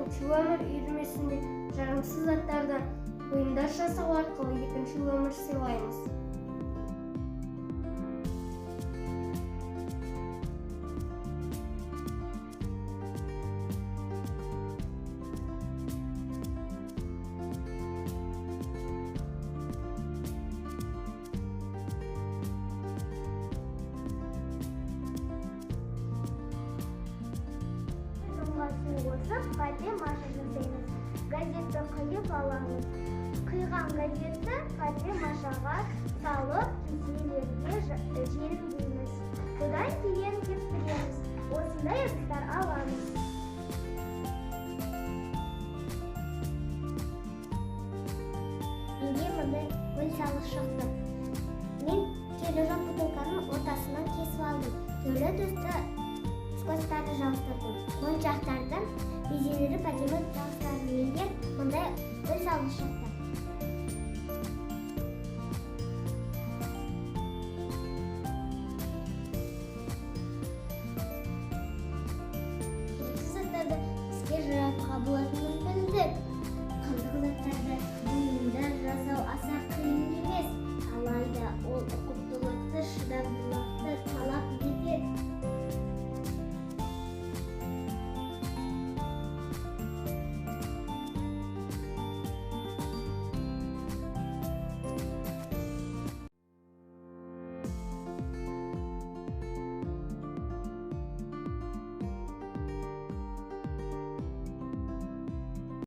екінші өмір үйірмесінде жарамсыз заттардан бұйымдар жасау арқылы екінші өмір сыйлаймыз. Қате маша жасаймыз. Газетті қиып аламыз. Қиған газетті қате машаға салып, кеселерге желімдейміз. Содан кейін кептіреміз. Осындай ыдыстар аламыз. Менде мындай ой салып шықты. Мен тележан бутылканың ортасынан кесіп алдым. Түрлі түсті скотчтарды жабыстырдым. Моншақтардың безелері пәтемет жабыстырдым. Менде мындай ой салып шықты.